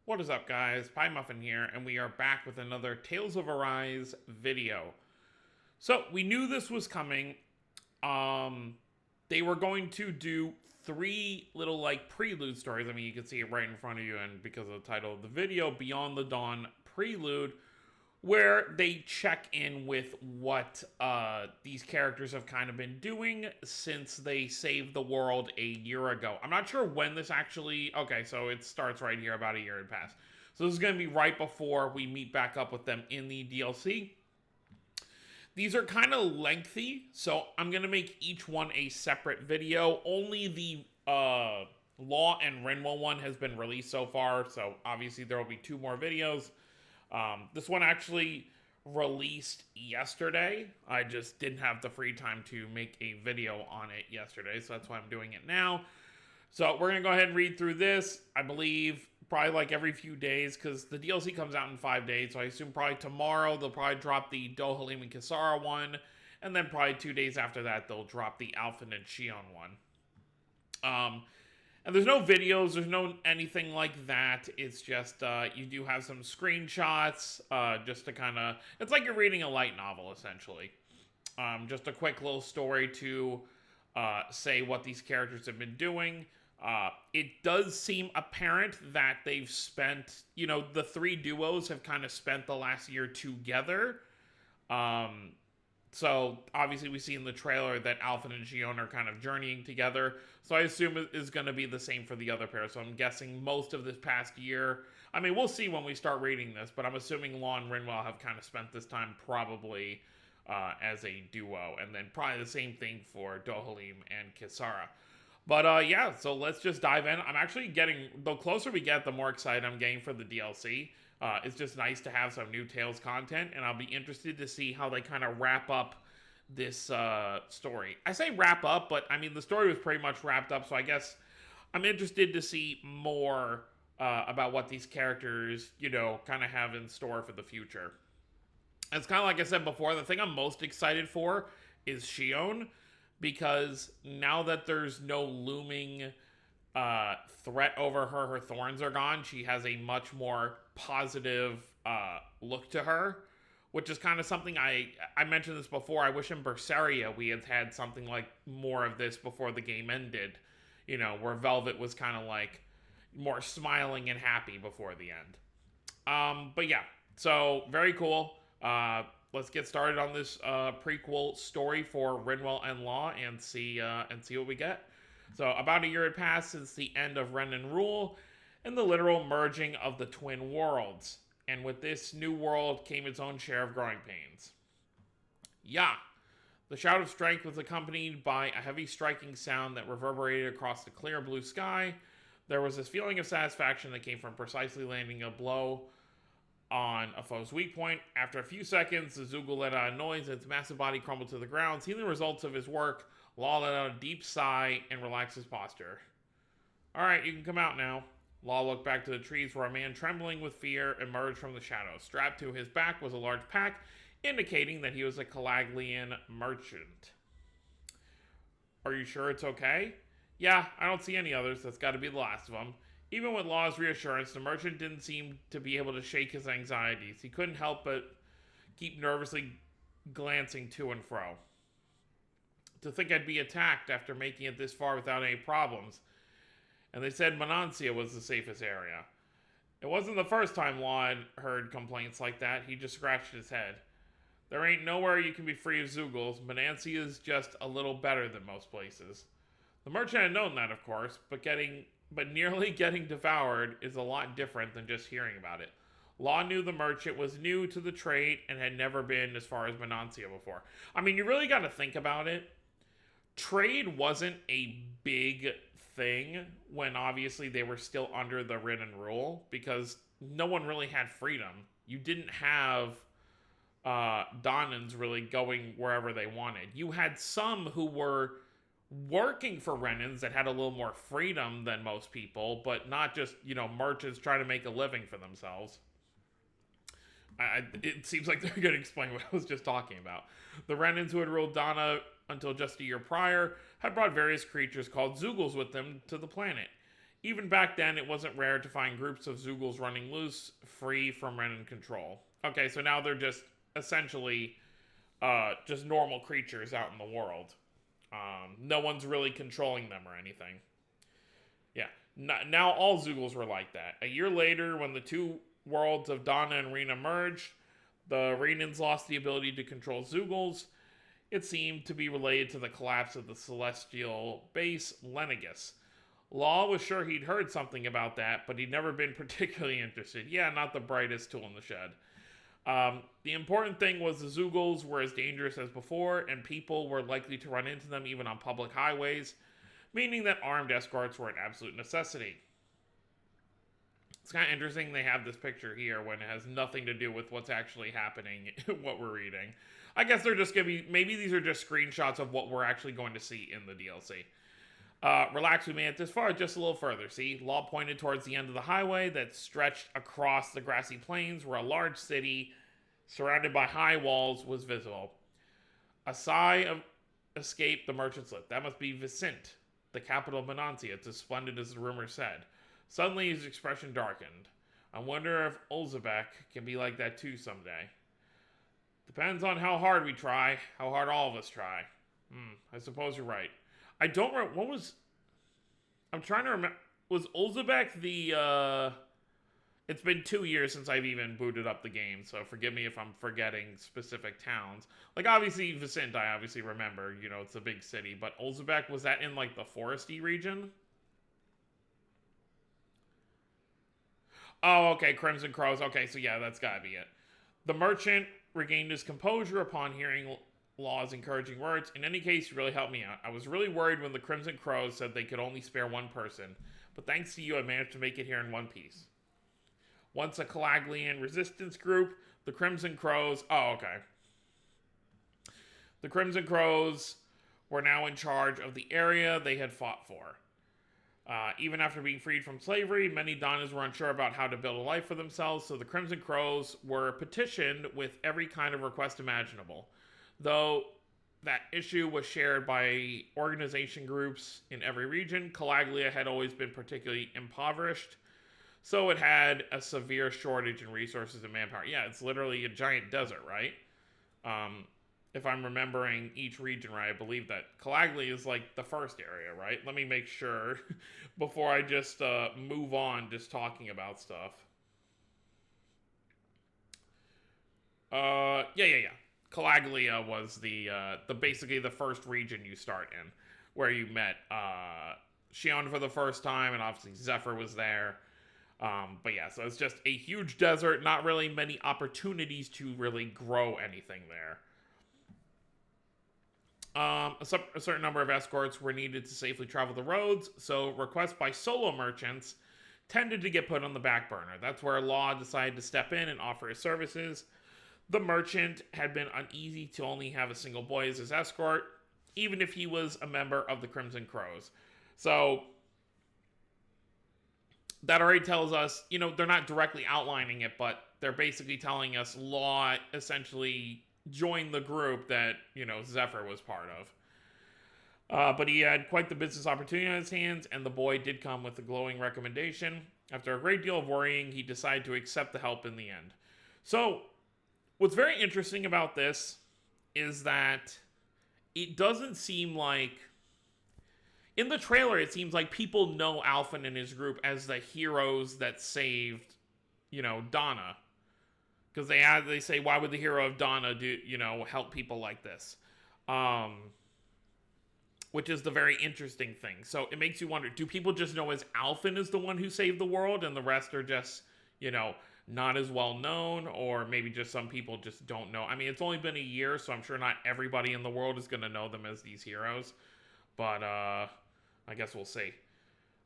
What is up, guys? Pie Muffin here, and we are back with another Tales of Arise video. So, we knew this was coming. They were going to do three little, prelude stories. I mean, you can see it right in front of you, and because of the title of the video, Beyond the Dawn Prelude, where they check in with what these characters have kind of been doing since they saved the world a year ago. I'm not sure when this actually... Okay, so it starts right here, about a year had passed. So this is going to be right before we meet back up with them in the DLC. These are kind of lengthy, so I'm going to make each one a separate video. Only the Law and Rinwell one has been released so far, so obviously there will be two more videos. This one actually released yesterday. I just didn't have the free time to make a video on it yesterday, so that's why I'm doing it now. So we're going to go ahead and read through this. I believe probably like every few days, because the DLC comes out in 5 days, so I assume probably tomorrow they'll probably drop the Dohalim and Kisara one, and then probably 2 days after that they'll drop the Alphen and Shion one. And there's no videos, there's no anything like that. It's just, you do have some screenshots, just to kind of... It's like you're reading a light novel, essentially. Just a quick little story to say what these characters have been doing. It does seem apparent that they've spent... the three duos have kind of spent the last year together. So, obviously, we see in the trailer that Alphen and Shion are kind of journeying together. So, I assume it is going to be the same for the other pair. So, I'm guessing most of this past year... I mean, we'll see when we start reading this, but I'm assuming Law and Rinwell have kind of spent this time probably as a duo. And then probably the same thing for Dohalim and Kisara. But, yeah, so let's just dive in. I'm actually getting... The closer we get, the more excited I'm getting for the DLC. It's just nice to have some new Tales content, and I'll be interested to see how they kind of wrap up this story. I say wrap up, but I mean, the story was pretty much wrapped up, so I guess I'm interested to see more about what these characters, kind of have in store for the future. It's kind of like I said before, the thing I'm most excited for is Shion, because now that there's no looming... threat over her thorns are gone, she has a much more positive look to her, which is kind of something I mentioned this before. I wish in Berseria we had something like more of this before the game ended, where Velvet was kind of like more smiling and happy before the end. But yeah, so very cool. Let's get started on this prequel story for Rinwell and Law and see what we get. So, about a year had passed since the end of Renan Rule and the literal merging of the twin worlds. And with this new world came its own share of growing pains. Yeah! The shout of strength was accompanied by a heavy striking sound that reverberated across the clear blue sky. There was this feeling of satisfaction that came from precisely landing a blow on a foe's weak point. After a few seconds, the Zoogle let out a noise and its massive body crumbled to the ground. Seeing the results of his work, Law let out a deep sigh and relaxed his posture. Alright, you can come out now. Law looked back to the trees where a man trembling with fear emerged from the shadows. Strapped to his back was a large pack, indicating that he was a Calaglian merchant. Are you sure it's okay? Yeah, I don't see any others. That's got to be the last of them. Even with Law's reassurance, the merchant didn't seem to be able to shake his anxieties. He couldn't help but keep nervously glancing to and fro. To think I'd be attacked after making it this far without any problems. And they said Monancia was the safest area. It wasn't the first time Law had heard complaints like that. He just scratched his head. There ain't nowhere you can be free of Zoogles. Monancia is just a little better than most places. The merchant had known that, of course, but nearly getting devoured is a lot different than just hearing about it. Law knew the merchant was new to the trade and had never been as far as Monancia before. I mean, you really got to think about it. Trade wasn't a big thing when obviously they were still under the Rinnan rule, because no one really had freedom. You didn't have Donans really going wherever they wanted. You had some who were working for Renans that had a little more freedom than most people, but not just, merchants trying to make a living for themselves. It seems like they're going to explain what I was just talking about. The Renans who had ruled Dana until just a year prior had brought various creatures called Zoogles with them to the planet. Even back then, it wasn't rare to find groups of Zeugles running loose, free from Renan control. Okay, so now they're just essentially just normal creatures out in the world. No one's really controlling them or anything. Yeah, now all Zeugles were like that. A year later, when the two worlds of Donna and Rena merged, the Renans lost the ability to control Zeugles. It seemed to be related to the collapse of the celestial base Lenegus. Law was sure he'd heard something about that, but he'd never been particularly interested. Yeah, not the brightest tool in the shed. The important thing was the Zeugles were as dangerous as before, and people were likely to run into them even on public highways, meaning that armed escorts were an absolute necessity. It's kind of interesting they have this picture here when it has nothing to do with what's actually happening, what we're reading. I guess they're just going to be, maybe these are just screenshots of what we're actually going to see in the DLC. Relax, we made it this far, just a little further. See, Law pointed towards the end of the highway that stretched across the grassy plains where a large city surrounded by high walls was visible. A sigh of escape the merchant's lip. That must be Vicint, the capital of Menancia. It's as splendid as the rumor said. Suddenly his expression darkened. I wonder if Ulzebek can be like that too someday. Depends on how hard we try, how hard all of us try. I suppose you're right. I don't remember, what was, I'm trying to remember, was Ulzebek the, it's been 2 years since I've even booted up the game, so forgive me if I'm forgetting specific towns. Like, obviously, Vicint, I obviously remember, you know, it's a big city, but Ulzebek, was that in, like, the foresty region? Oh, okay, Crimson Crows, okay, so yeah, that's gotta be it. The merchant regained his composure upon hearing Law's encouraging words. In any case, you really helped me out. I was really worried when the Crimson Crows said they could only spare one person, but thanks to you, I managed to make it here in one piece. Once a Calaglian resistance group, the Crimson Crows... Oh, okay. The Crimson Crows were now in charge of the area they had fought for. Even after being freed from slavery, many Donnas were unsure about how to build a life for themselves, so the Crimson Crows were petitioned with every kind of request imaginable. Though that issue was shared by organization groups in every region, Calaglia had always been particularly impoverished, so it had a severe shortage in resources and manpower. Yeah, it's literally a giant desert, right? If I'm remembering each region right, I believe that Calaglia is like the first area, right? Let me make sure before I just move on just talking about stuff. Yeah. Calaglia was the basically the first region you start in, where you met Shion for the first time, and obviously Zephyr was there. But yeah, so it's just a huge desert, not really many opportunities to really grow anything there. A certain number of escorts were needed to safely travel the roads, so requests by solo merchants tended to get put on the back burner. That's where Law decided to step in and offer his services. The merchant had been uneasy to only have a single boy as his escort, even if he was a member of the Crimson Crows. So that already tells us, you know, they're not directly outlining it, but they're basically telling us Law essentially joined the group that, you know, Zephyr was part of. But he had quite the business opportunity on his hands, and the boy did come with a glowing recommendation. After a great deal of worrying, he decided to accept the help in the end. So what's very interesting about this is that it doesn't seem like... In the trailer, it seems like people know Alphen and his group as the heroes that saved, you know, Donna. Because they say, why would the hero of Donna do, you know, help people like this? Which is the very interesting thing. So it makes you wonder, do people just know as Alphen is the one who saved the world, and the rest are just, you know, not as well known, or maybe just some people just don't know. I mean, it's only been a year, so I'm sure not everybody in the world is going to know them as these heroes. But, I guess we'll see.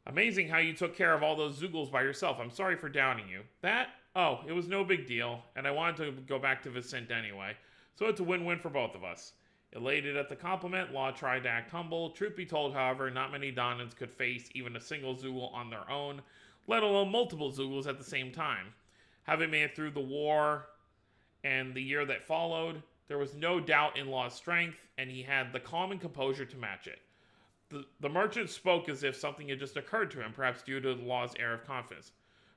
Amazing how you took care of all those Zeugles by yourself. I'm sorry for downing you. It was no big deal, and I wanted to go back to Vicint anyway. So it's a win-win for both of us. Elated at the compliment, Law tried to act humble. Truth be told, however, not many Donnans could face even a single Zeugle on their own, let alone multiple Zeugles at the same time. Having made it through the war and the year that followed, there was no doubt in Law's strength, and he had the calm and composure to match it. The merchant spoke as if something had just occurred to him, perhaps due to the law's air of confidence.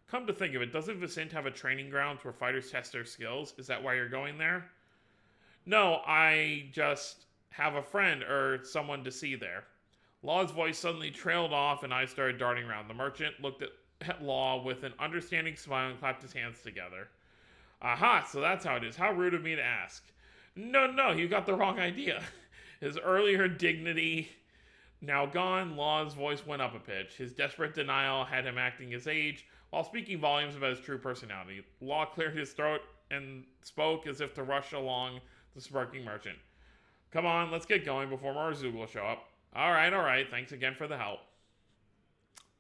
Come to think of it, doesn't Vicint have a training grounds where fighters test their skills? Is that why you're going there? No, I just have a friend or someone to see there. Law's voice suddenly trailed off and I started darting around. The merchant looked at Law with an understanding smile and clapped his hands together. Aha, so that's how it is. How rude of me to ask. No, you got the wrong idea. His earlier dignity now gone, Law's voice went up a pitch. His desperate denial had him acting his age, while speaking volumes about his true personality. Law cleared his throat and spoke as if to rush along the smirking merchant. Come on, let's get going before more Zoogle show up. All right. Thanks again for the help.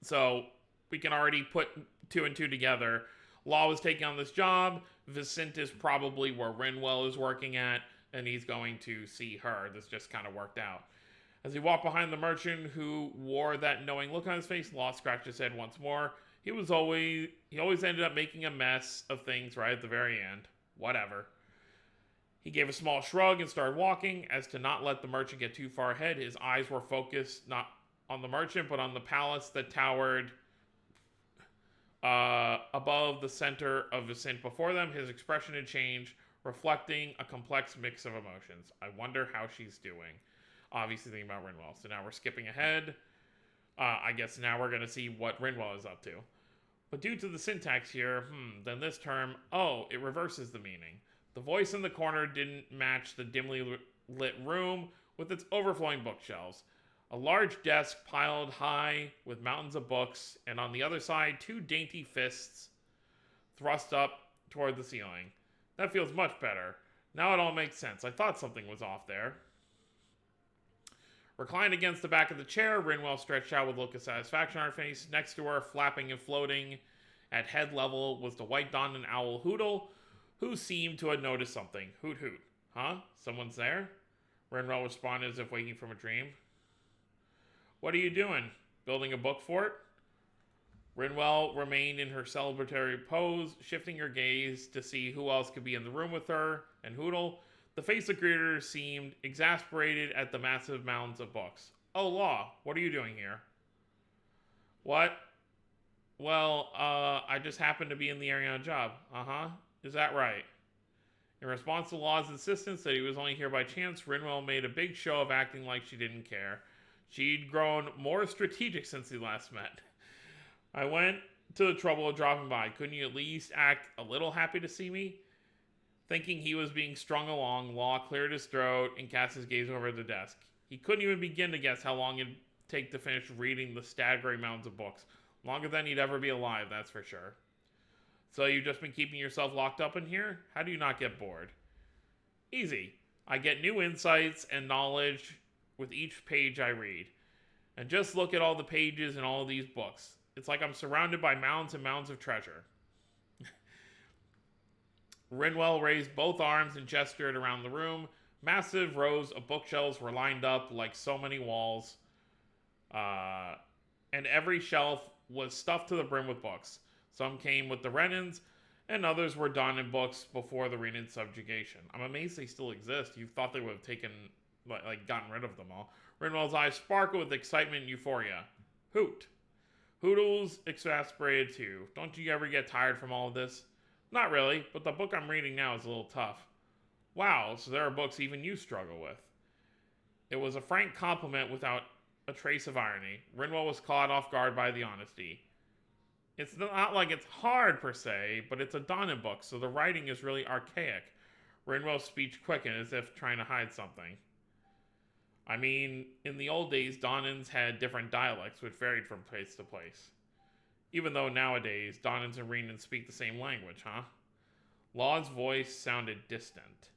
So, we can already put two and two together. Law was taking on this job. Vicint is probably where Rinwell is working at, and he's going to see her. This just kind of worked out. As he walked behind the merchant who wore that knowing look on his face, Law scratched his head once more. He always ended up making a mess of things right at the very end. Whatever. He gave a small shrug and started walking. As to not let the merchant get too far ahead, his eyes were focused not on the merchant, but on the palace that towered above the center of Vicint before them. His expression had changed, reflecting a complex mix of emotions. I wonder how she's doing. Obviously thinking about Rinwell. So now we're skipping ahead. I guess now we're going to see what Rinwell is up to. But due to the syntax here, then this term, it reverses the meaning. The voice in the corner didn't match the dimly lit room with its overflowing bookshelves. A large desk piled high with mountains of books, and on the other side, two dainty fists thrust up toward the ceiling. That feels much better. Now it all makes sense. I thought something was off there. Reclined against the back of the chair, Rinwell stretched out with a look of satisfaction on her face. Next to her, flapping and floating at head level, was the white-donned owl Hootle, who seemed to have noticed something. Hoot hoot. Huh? Someone's there? Rinwell responded as if waking from a dream. What are you doing? Building a book fort? Rinwell remained in her celebratory pose, shifting her gaze to see who else could be in the room with her and Hootle. The face of Greeter seemed exasperated at the massive mounds of books. Oh, Law, what are you doing here? What? Well, I just happened to be in the area on a job. Uh-huh. Is that right? In response to Law's insistence that he was only here by chance, Rinwell made a big show of acting like she didn't care. She'd grown more strategic since he last met. I went to the trouble of dropping by. Couldn't you at least act a little happy to see me? Thinking he was being strung along, Law cleared his throat and cast his gaze over the desk. He couldn't even begin to guess how long it'd take to finish reading the staggering mounds of books. Longer than he'd ever be alive, that's for sure. So you've just been keeping yourself locked up in here? How do you not get bored? Easy. I get new insights and knowledge with each page I read. And just look at all the pages in all of these books. It's like I'm surrounded by mounds and mounds of treasure. Rinwell raised both arms and gestured around the room. Massive rows of bookshelves were lined up like so many walls. And every shelf was stuffed to the brim with books. Some came with the Renans, and others were done in books before the Renan subjugation. I'm amazed they still exist. You thought they would have taken, gotten rid of them all. Rinwell's eyes sparkled with excitement and euphoria. Hoot. Hootles exasperated too. Don't you ever get tired from all of this? Not really, but the book I'm reading now is a little tough. Wow, so there are books even you struggle with. It was a frank compliment without a trace of irony. Rinwell was caught off guard by the honesty. It's not like it's hard per se, but it's a Donnan book, so the writing is really archaic. Rinwell's speech quickened as if trying to hide something. I mean, in the old days, Donnans had different dialects which varied from place to place. Even though nowadays, Donnans and Renans speak the same language, huh? Law's voice sounded distant.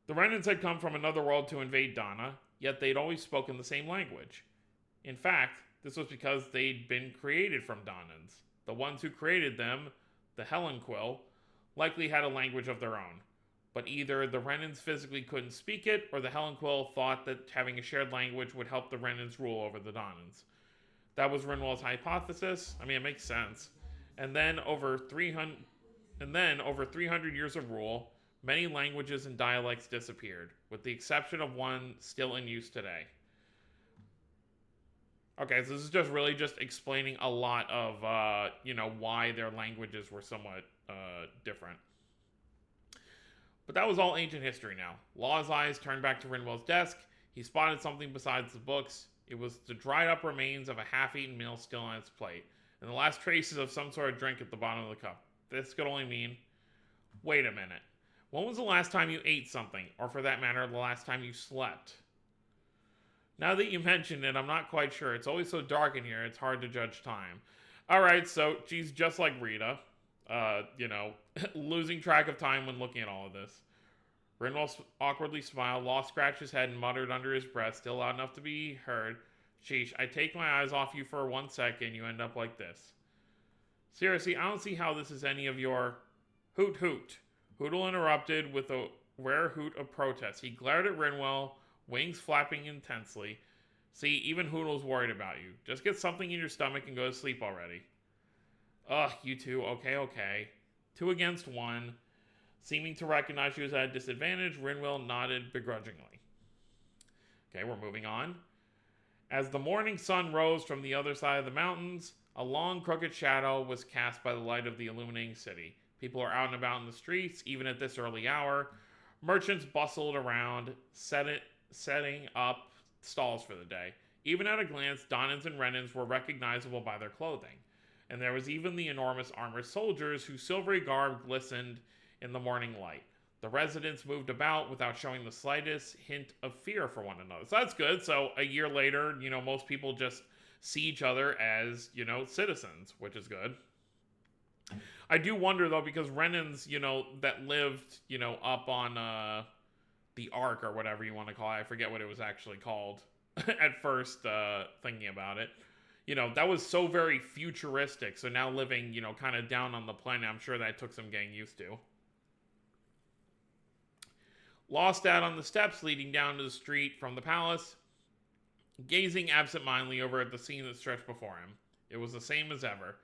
The Renans had come from another world to invade Donna, yet they'd always spoken the same language. In fact, this was because they'd been created from Donnans. The ones who created them, the Helenquill, likely had a language of their own. But either the Renans physically couldn't speak it, or the Helenquill thought that having a shared language would help the Renans rule over the Donnans. That was Rinwell's hypothesis. I mean, it makes sense. And then over 300 years of rule, many languages and dialects disappeared, with the exception of one still in use today. Okay, so this is just really just explaining a lot of, why their languages were somewhat different. But that was all ancient history now. Law's eyes turned back to Rinwell's desk. He spotted something besides the books. It was the dried up remains of a half-eaten meal still on its plate, and the last traces of some sort of drink at the bottom of the cup. This could only mean, wait a minute. When was the last time you ate something, or for that matter, the last time you slept? Now that you mention it, I'm not quite sure. It's always so dark in here, it's hard to judge time. Alright, so she's just like Rita. Losing track of time when looking at all of this. Rinwell awkwardly smiled. Law scratched his head and muttered under his breath, still loud enough to be heard. Sheesh, I take my eyes off you for 1 second, you end up like this. Seriously, I don't see how this is any of your... Hoot hoot. Hootle interrupted with a rare hoot of protest. He glared at Rinwell, wings flapping intensely. See, even Hootle's worried about you. Just get something in your stomach and go to sleep already. Ugh, you two, okay. 2 against 1. Seeming to recognize she was at a disadvantage, Rinwell nodded begrudgingly. Okay, we're moving on. As the morning sun rose from the other side of the mountains, a long, crooked shadow was cast by the light of the illuminating city. People are out and about in the streets, even at this early hour. Merchants bustled around, setting up stalls for the day. Even at a glance, Donans and Renans were recognizable by their clothing. And there was even the enormous armored soldiers whose silvery garb glistened in the morning light. The residents moved about without showing the slightest hint of fear for one another. So that's good. So a year later, most people just see each other as, citizens, which is good. I do wonder, though, because Renans, that lived, up on the Ark or whatever you want to call it. I forget what it was actually called at first, thinking about it. That was so very futuristic. So now living, kind of down on the planet, I'm sure that took some getting used to. Lost out on the steps leading down to the street from the palace, gazing absent-mindedly over at the scene that stretched before him. It was the same as ever.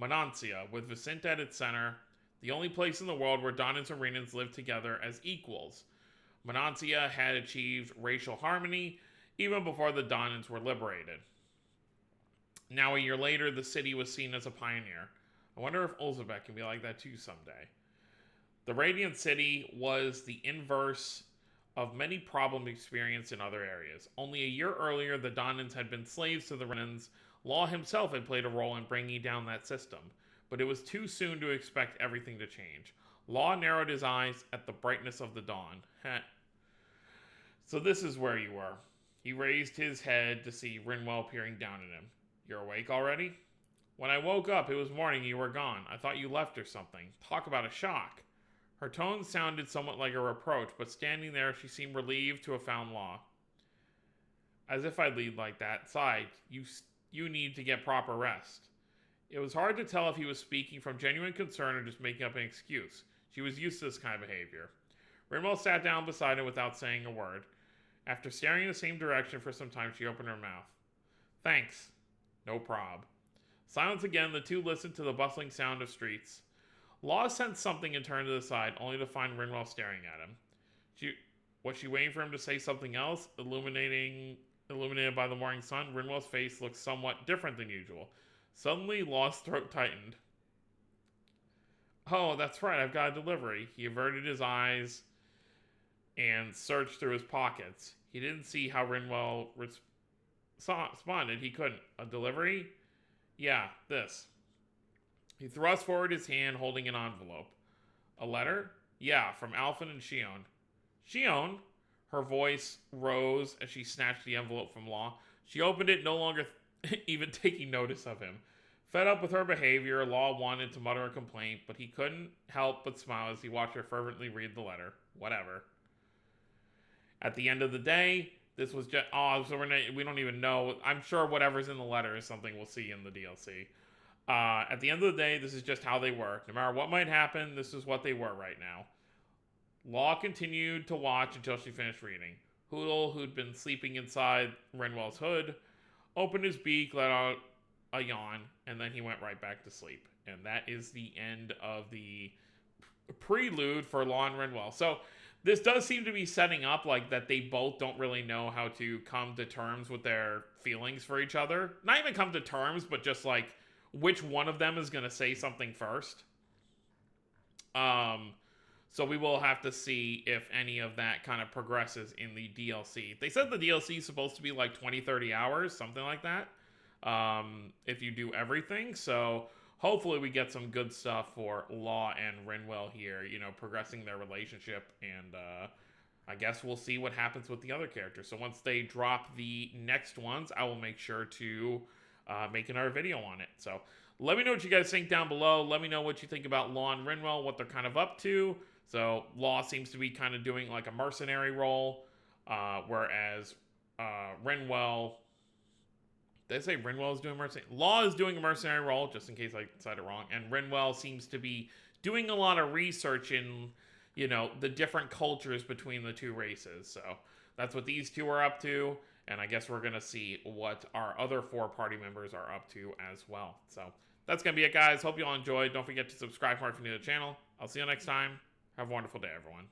Monancia, with Vicint at its center, the only place in the world where Donans and Renans lived together as equals. Monancia had achieved racial harmony even before the Donans were liberated. Now, a year later, the city was seen as a pioneer. I wonder if Ulzebek can be like that too someday. The Radiant City was the inverse of many problems experienced in other areas. Only a year earlier, the Donans had been slaves to the Renans. Law himself had played a role in bringing down that system, but it was too soon to expect everything to change. Law narrowed his eyes at the brightness of the dawn. So this is where you were. He raised his head to see Rinwell peering down at him. You're awake already? When I woke up, it was morning, you were gone. I thought you left or something. Talk about a shock. Her tone sounded somewhat like a reproach, but standing there, she seemed relieved to have found Law. As if I'd lead like that. Sighed. You need to get proper rest. It was hard to tell if he was speaking from genuine concern or just making up an excuse. She was used to this kind of behavior. Rinwell sat down beside him without saying a word. After staring in the same direction for some time, she opened her mouth. Thanks. No prob. Silence again, the two listened to the bustling sound of streets. Law sensed something and turned to the side, only to find Rinwell staring at him. Was she waiting for him to say something else? Illuminated by the morning sun, Rinwell's face looked somewhat different than usual. Suddenly, Law's throat tightened. Oh, that's right, I've got a delivery. He averted his eyes and searched through his pockets. He didn't see how Rinwell responded. He couldn't. A delivery? Yeah, this. He thrust forward his hand, holding an envelope. A letter? Yeah, from Alphen and Shion. Shion? Her voice rose as she snatched the envelope from Law. She opened it, no longer even taking notice of him. Fed up with her behavior, Law wanted to mutter a complaint, but he couldn't help but smile as he watched her fervently read the letter. Whatever. At the end of the day, this was just... we don't even know. I'm sure whatever's in the letter is something we'll see in the DLC. At the end of the day, this is just how they were. No matter what might happen, this is what they were right now. Law continued to watch until she finished reading. Hootle, who'd been sleeping inside Rinwell's hood, opened his beak, let out a yawn, and then he went right back to sleep. And that is the end of the prelude for Law and Rinwell. So this does seem to be setting up like that they both don't really know how to come to terms with their feelings for each other. Not even come to terms, but just like which one of them is going to say something first. So we will have to see if any of that kind of progresses in the DLC. They said the DLC is supposed to be like 20, 30 hours, something like that, if you do everything. So hopefully we get some good stuff for Law and Rinwell here, you know, progressing their relationship. And I guess we'll see what happens with the other characters. So once they drop the next ones, I will make sure to make another video on it. So let me know what you guys think down below. Let me know what you think about Law and Rinwell, what they're kind of up to. So Law seems to be kind of doing like a mercenary role, whereas Rinwell... Did I say Rinwell is doing mercenary? Law is doing a mercenary role, just in case I said it wrong. And Rinwell seems to be doing a lot of research in, you know, the different cultures between the two races. So that's what these two are up to. And I guess we're going to see what our other 4 party members are up to as well. So that's going to be it, guys. Hope you all enjoyed. Don't forget to subscribe if you're new to the channel. I'll see you next time. Have a wonderful day, everyone.